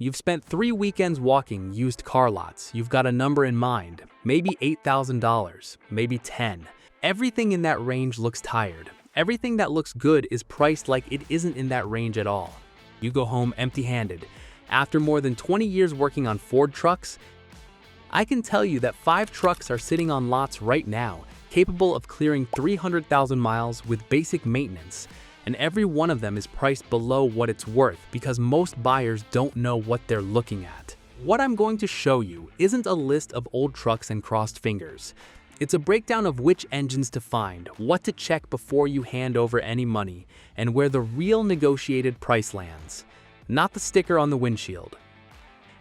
You've spent 3 weekends walking used car lots. You've got a number in mind, maybe $8,000, maybe 10. Everything in that range looks tired. Everything that looks good is priced like it isn't in that range at all. You go home empty-handed. After more than 20 years working on Ford trucks, I can tell you that 5 trucks are sitting on lots right now, capable of clearing 300,000 miles with basic maintenance, and every one of them is priced below what it's worth because most buyers don't know what they're looking at. What I'm going to show you isn't a list of old trucks and crossed fingers. It's a breakdown of which engines to find, what to check before you hand over any money, and where the real negotiated price lands, not the sticker on the windshield.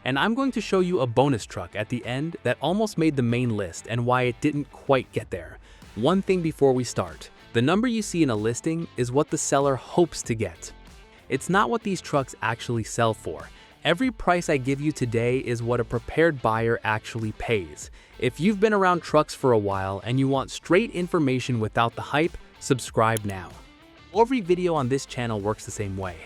And I'm going to show you a bonus truck at the end that almost made the main list and why it didn't quite get there. One thing before we start. The number you see in a listing is what the seller hopes to get. It's not what these trucks actually sell for. Every price I give you today is what a prepared buyer actually pays. If you've been around trucks for a while and you want straight information without the hype, subscribe now. Every video on this channel works the same way.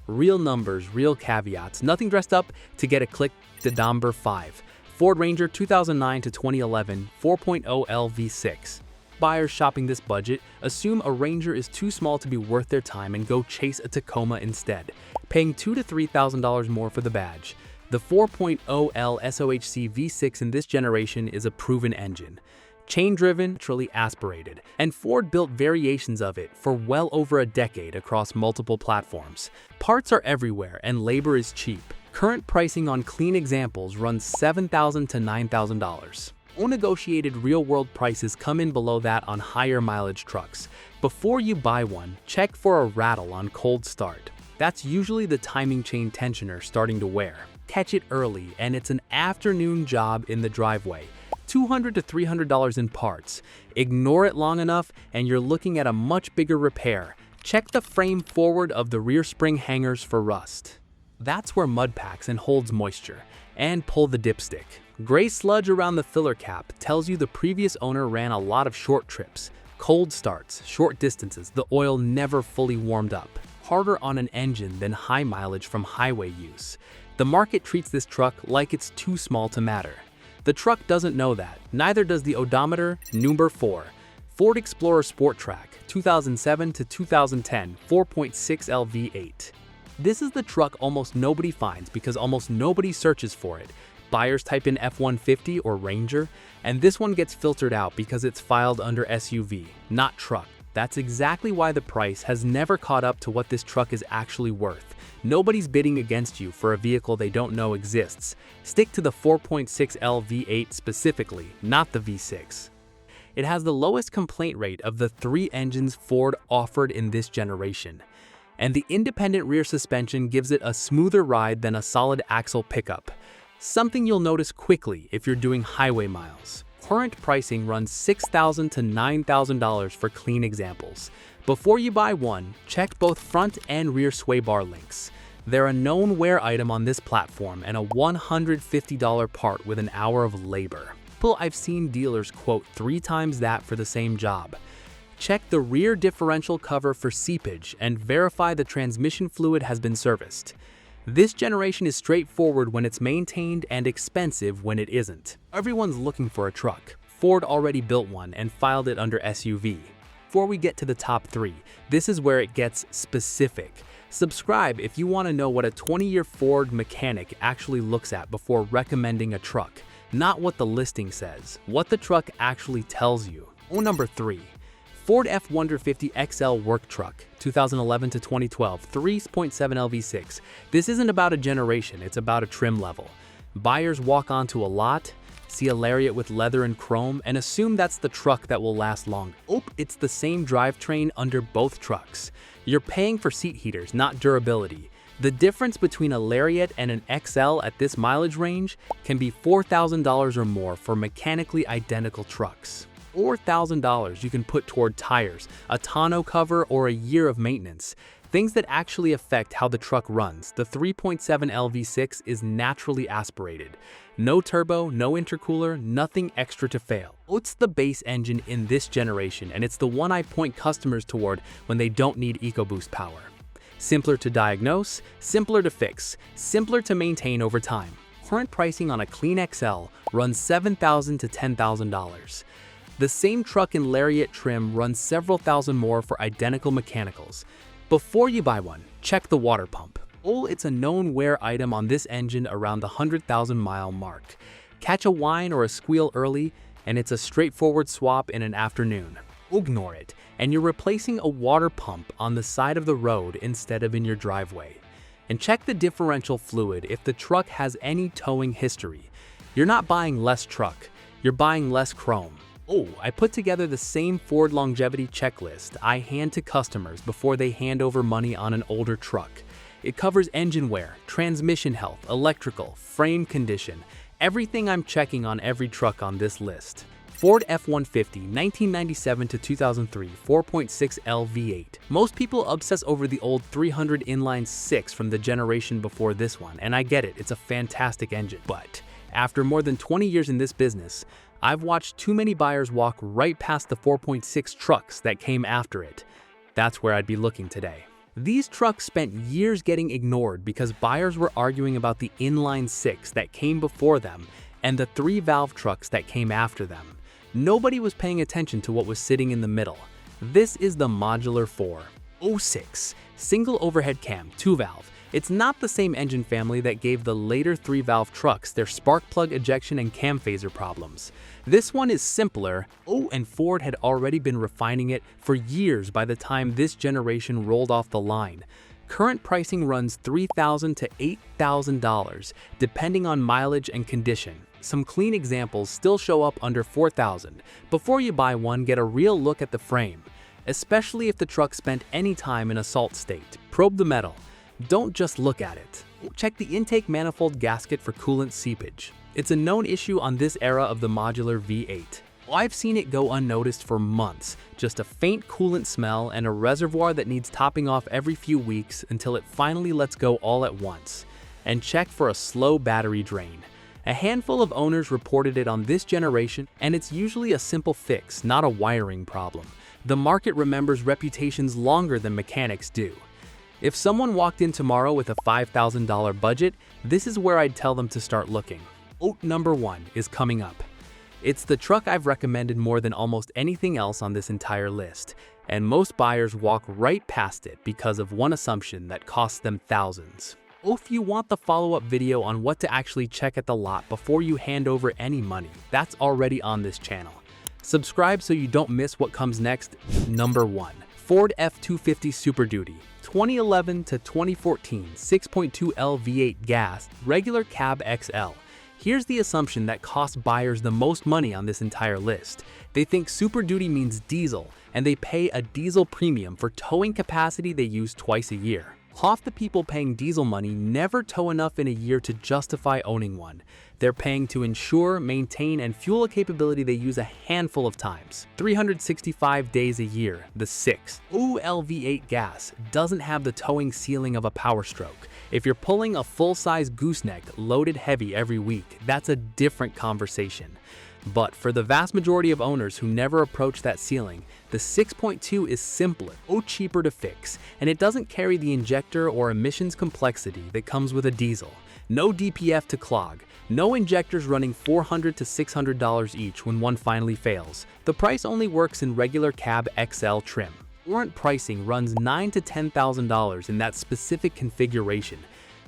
Real numbers, real caveats, nothing dressed up to get a click. The number 5. Ford Ranger 2009 to 2011 4.0 L V6. Buyers shopping this budget assume a Ranger is too small to be worth their time and go chase a Tacoma instead, paying $2,000 to $3,000 more for the badge. The 4.0 L SOHC V6 in this generation is a proven engine. Chain-driven, naturally aspirated, and Ford built variations of it for well over a decade across multiple platforms. Parts are everywhere and labor is cheap. Current pricing on clean examples runs $7,000 to $9,000. Negotiated real-world prices come in below that on higher mileage trucks. Before you buy one, check for a rattle on cold start. That's usually the timing chain tensioner starting to wear. Catch it early and it's an afternoon job in the driveway. $200 to $300 in parts. Ignore it long enough and you're looking at a much bigger repair. Check the frame forward of the rear spring hangers for rust. That's where mud packs and holds moisture. And pull the dipstick. Gray sludge around the filler cap tells you the previous owner ran a lot of short trips. Cold starts, short distances, the oil never fully warmed up. Harder on an engine than high mileage from highway use. The market treats this truck like it's too small to matter. The truck doesn't know that, neither does the odometer. Number 4. Ford Explorer Sport Trac 2007 to 2010 4.6 L V8. This is the truck almost nobody finds because almost nobody searches for it. Buyers type in F-150 or Ranger, and this one gets filtered out because it's filed under SUV, not truck. That's exactly why the price has never caught up to what this truck is actually worth. Nobody's bidding against you for a vehicle they don't know exists. Stick to the 4.6 L V8 specifically, not the V6. It has the lowest complaint rate of the 3 engines Ford offered in this generation. And the independent rear suspension gives it a smoother ride than a solid axle pickup. Something you'll notice quickly if you're doing highway miles. Current pricing runs $6,000 to $9,000 for clean examples. Before you buy one, check both front and rear sway bar links. They're a known wear item on this platform and a $150 part with an hour of labor. I've seen dealers quote 3 times that for the same job. Check the rear differential cover for seepage and verify the transmission fluid has been serviced. This generation is straightforward when it's maintained and expensive when it isn't. Everyone's looking for a truck. Ford already built one and filed it under SUV. Before we get to the top 3, this is where it gets specific. Subscribe if you want to know what a 20-year Ford mechanic actually looks at before recommending a truck. Not what the listing says, what the truck actually tells you. Number 3. Ford F-150 XL Work Truck, 2011 to 2012, 3.7 L V6. This isn't about a generation, it's about a trim level. Buyers walk onto a lot, see a Lariat with leather and chrome, and assume that's the truck that will last longer. It's the same drivetrain under both trucks. You're paying for seat heaters, not durability. The difference between a Lariat and an XL at this mileage range can be $4,000 or more for mechanically identical trucks. Or $1,000 you can put toward tires, a tonneau cover, or a year of maintenance. Things that actually affect how the truck runs. The 3.7 L V6 is naturally aspirated. No turbo, no intercooler, nothing extra to fail. It's the base engine in this generation, and it's the one I point customers toward when they don't need EcoBoost power. Simpler to diagnose, simpler to fix, simpler to maintain over time. Current pricing on a clean XL runs $7,000 to $10,000. The same truck in Lariat trim runs several thousand more for identical mechanicals. Before you buy one, check the water pump. It's a known wear item on this engine around the 100,000-mile mark. Catch a whine or a squeal early, and it's a straightforward swap in an afternoon. Ignore it, and you're replacing a water pump on the side of the road instead of in your driveway. And check the differential fluid if the truck has any towing history. You're not buying less truck, you're buying less chrome. I put together the same Ford longevity checklist I hand to customers before they hand over money on an older truck. It covers engine wear, transmission health, electrical, frame condition, everything I'm checking on every truck on this list. Ford F-150, 1997 to 2003, 4.6L V8. Most people obsess over the old 300 inline 6 from the generation before this one, and I get it, it's a fantastic engine. But after more than 20 years in this business, I've watched too many buyers walk right past the 4.6 trucks that came after it. That's where I'd be looking today. These trucks spent years getting ignored because buyers were arguing about the inline 6 that came before them and the 3-valve trucks that came after them. Nobody was paying attention to what was sitting in the middle. This is the Modular 406, single overhead cam, 2-valve. It's not the same engine family that gave the later 3-valve trucks their spark plug ejection and cam phaser problems. This one is simpler, and Ford had already been refining it for years by the time this generation rolled off the line. Current pricing runs $3,000 to $8,000, depending on mileage and condition. Some clean examples still show up under $4,000. Before you buy one, get a real look at the frame, especially if the truck spent any time in a salt state. Probe the metal. Don't just look at it. Check the intake manifold gasket for coolant seepage. It's a known issue on this era of the modular V8. I've seen it go unnoticed for months, just a faint coolant smell and a reservoir that needs topping off every few weeks until it finally lets go all at once. And check for a slow battery drain. A handful of owners reported it on this generation, and it's usually a simple fix, not a wiring problem. The market remembers reputations longer than mechanics do. If someone walked in tomorrow with a $5,000 budget, this is where I'd tell them to start looking. Number 1 is coming up. It's the truck I've recommended more than almost anything else on this entire list, and most buyers walk right past it because of one assumption that costs them thousands. If you want the follow-up video on what to actually check at the lot before you hand over any money, that's already on this channel. Subscribe so you don't miss what comes next. Number 1. Ford F-250 Super Duty, 2011 to 2014, 6.2L V8 gas, regular cab XL. Here's the assumption that costs buyers the most money on this entire list. They think Super Duty means diesel, and they pay a diesel premium for towing capacity they use twice a year. Half the people paying diesel money never tow enough in a year to justify owning one. They're paying to insure, maintain, and fuel a capability they use a handful of times, 365 days a year. The 6.0L V8 gas doesn't have the towing ceiling of a Power Stroke. If you're pulling a full-size gooseneck loaded heavy every week, that's a different conversation. But for the vast majority of owners who never approach that ceiling, the 6.2 is simpler, cheaper to fix, and it doesn't carry the injector or emissions complexity that comes with a diesel. No DPF to clog, no injectors running $400 to $600 each when one finally fails. The price only works in regular cab XL trim. Current pricing runs $9,000 to $10,000 in that specific configuration.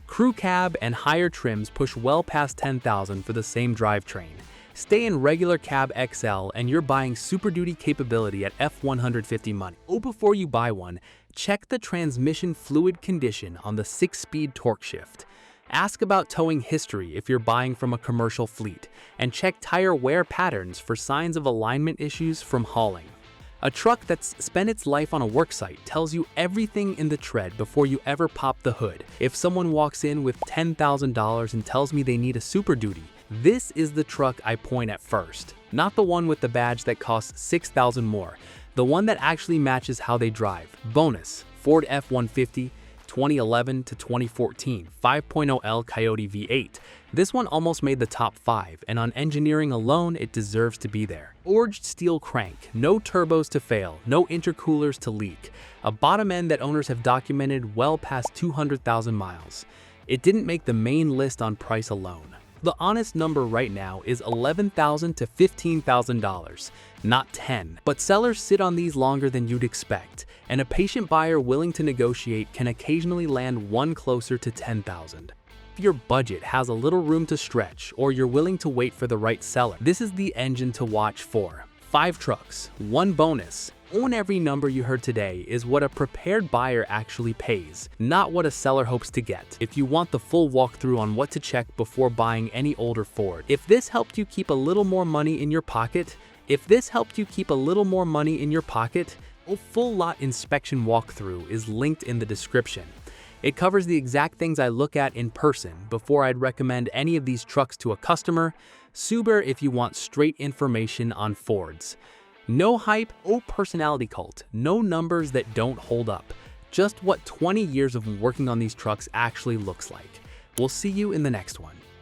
Crew cab and higher trims push well past $10,000 for the same drivetrain. Stay in regular cab XL and you're buying Super Duty capability at F-150 money. Before you buy one, check the transmission fluid condition on the 6-speed torque shift. Ask about towing history if you're buying from a commercial fleet, and check tire wear patterns for signs of alignment issues from hauling. A truck that's spent its life on a worksite tells you everything in the tread before you ever pop the hood. If someone walks in with $10,000 and tells me they need a Super Duty, this is the truck I point at first, not the one with the badge that costs $6,000 more, the one that actually matches how they drive. Bonus, Ford F-150, 2011 to 2014 5.0L Coyote V8. This one almost made the top 5, and on engineering alone, it deserves to be there. Forged steel crank, no turbos to fail, no intercoolers to leak. A bottom end that owners have documented well past 200,000 miles. It didn't make the main list on price alone. The honest number right now is $11,000 to $15,000, not $10,000. But sellers sit on these longer than you'd expect, and a patient buyer willing to negotiate can occasionally land one closer to $10,000. If your budget has a little room to stretch, or you're willing to wait for the right seller, this is the engine to watch for. 5 trucks, 1 bonus. Own every number you heard today is what a prepared buyer actually pays, not what a seller hopes to get. If you want the full walkthrough on what to check before buying any older Ford, if this helped you keep a little more money in your pocket, a full lot inspection walkthrough is linked in the description. It covers the exact things I look at in person before I'd recommend any of these trucks to a customer. Suber if you want straight information on Fords. No hype, no personality cult, no numbers that don't hold up. Just what 20 years of working on these trucks actually looks like. We'll see you in the next one.